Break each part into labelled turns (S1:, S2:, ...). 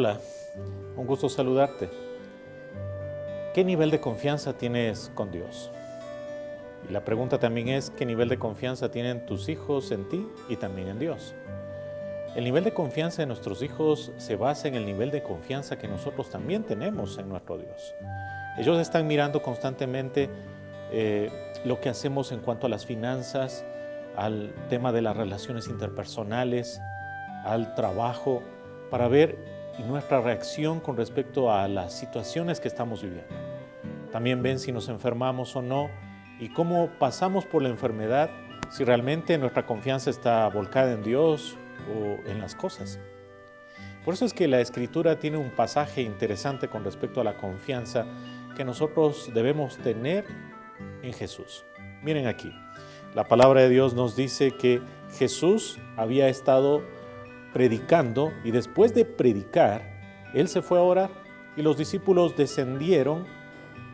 S1: Hola, un gusto saludarte. ¿Qué nivel de confianza tienes con Dios? Y la pregunta también es, ¿qué nivel de confianza tienen tus hijos en ti y también en Dios? El nivel de confianza de nuestros hijos se basa en el nivel de confianza que nosotros también tenemos en nuestro Dios. Ellos están mirando constantemente lo que hacemos en cuanto a las finanzas, al tema de las relaciones interpersonales, al trabajo, para ver nuestra reacción con respecto a las situaciones que estamos viviendo. También ven si nos enfermamos o no y cómo pasamos por la enfermedad, si realmente nuestra confianza está volcada en Dios o en las cosas. Por eso es que la Escritura tiene un pasaje interesante con respecto a la confianza que nosotros debemos tener en Jesús. Miren aquí, la palabra de Dios nos dice que Jesús había estado predicando y después de predicar, Él se fue a orar y los discípulos descendieron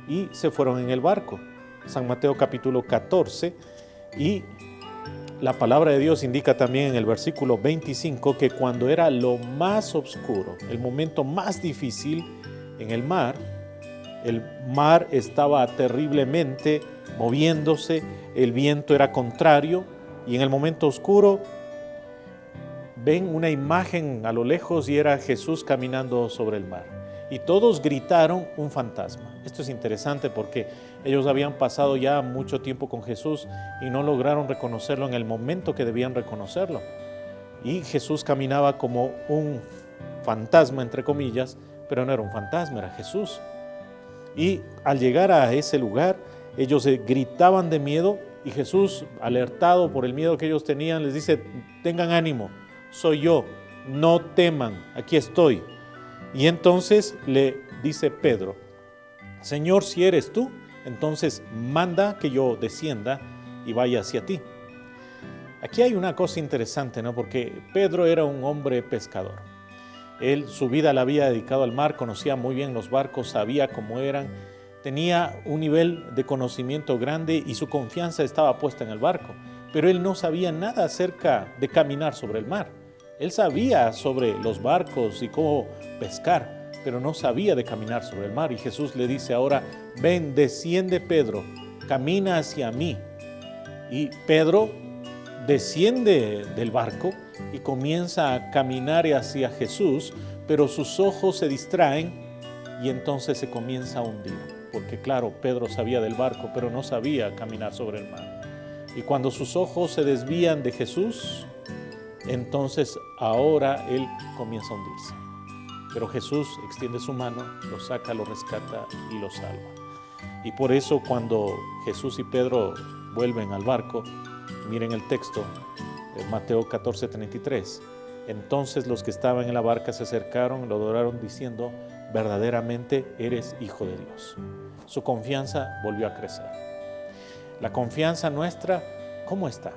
S1: y se fueron en el barco. San Mateo capítulo 14 y la palabra de Dios indica también en el versículo 25 que cuando era lo más oscuro, el momento más difícil en el mar estaba terriblemente moviéndose, el viento era contrario y en el momento oscuro ven una imagen a lo lejos y era Jesús caminando sobre el mar. Y todos gritaron un fantasma. Esto es interesante porque ellos habían pasado ya mucho tiempo con Jesús y no lograron reconocerlo en el momento que debían reconocerlo. Y Jesús caminaba como un fantasma, entre comillas, pero no era un fantasma, era Jesús. Y al llegar a ese lugar, ellos gritaban de miedo y Jesús, alertado por el miedo que ellos tenían, les dice, tengan ánimo, soy yo, no teman, aquí estoy. Y entonces le dice Pedro, Señor, si eres tú, entonces manda que yo descienda y vaya hacia ti. Aquí hay una cosa interesante, ¿no? Porque Pedro era un hombre pescador. Él su vida la había dedicado al mar, conocía muy bien los barcos, sabía cómo eran, tenía un nivel de conocimiento grande y su confianza estaba puesta en el barco. Pero él no sabía nada acerca de caminar sobre el mar. Él sabía sobre los barcos y cómo pescar, pero no sabía de caminar sobre el mar. Y Jesús le dice ahora, ven, desciende Pedro, camina hacia mí. Y Pedro desciende del barco y comienza a caminar hacia Jesús, pero sus ojos se distraen y entonces se comienza a hundir. Porque claro, Pedro sabía del barco, pero no sabía caminar sobre el mar. Y cuando sus ojos se desvían de Jesús, entonces ahora él comienza a hundirse. Pero Jesús extiende su mano, lo saca, lo rescata y lo salva. Y por eso cuando Jesús y Pedro vuelven al barco, miren el texto, Mateo 14:33. Entonces los que estaban en la barca se acercaron, lo adoraron diciendo, verdaderamente eres Hijo de Dios. Su confianza volvió a crecer. La confianza nuestra, ¿cómo está?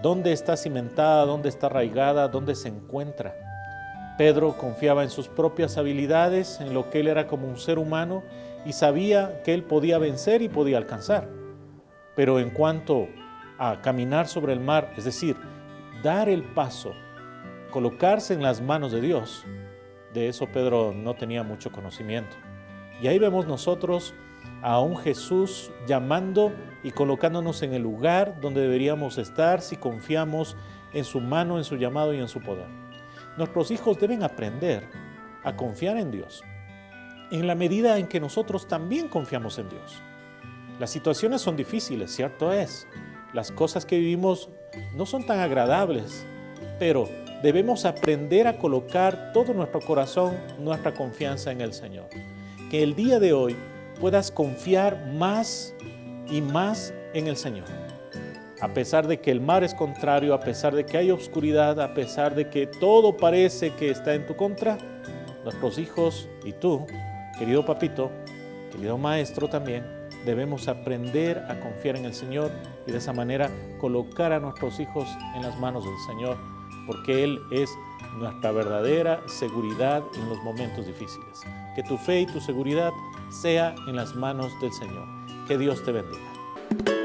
S1: ¿Dónde está cimentada? ¿Dónde está arraigada? ¿Dónde se encuentra? Pedro confiaba en sus propias habilidades, en lo que él era como un ser humano y sabía que él podía vencer y podía alcanzar. Pero en cuanto a caminar sobre el mar, es decir, dar el paso, colocarse en las manos de Dios, de eso Pedro no tenía mucho conocimiento. Y ahí vemos nosotros a un Jesús llamando y colocándonos en el lugar donde deberíamos estar si confiamos en su mano, en su llamado y en su poder. Nuestros hijos deben aprender a confiar en Dios en la medida en que nosotros también confiamos en Dios. Las situaciones son difíciles, cierto es. Las cosas que vivimos no son tan agradables, pero debemos aprender a colocar todo nuestro corazón, nuestra confianza en el Señor. Que el día de hoy puedas confiar más y más en el Señor. A pesar de que el mar es contrario, a pesar de que hay oscuridad, a pesar de que todo parece que está en tu contra, nuestros hijos y tú, querido papito, querido maestro también, debemos aprender a confiar en el Señor y de esa manera colocar a nuestros hijos en las manos del Señor, porque Él es nuestra verdadera seguridad en los momentos difíciles. Que tu fe y tu seguridad sea en las manos del Señor. Que Dios te bendiga.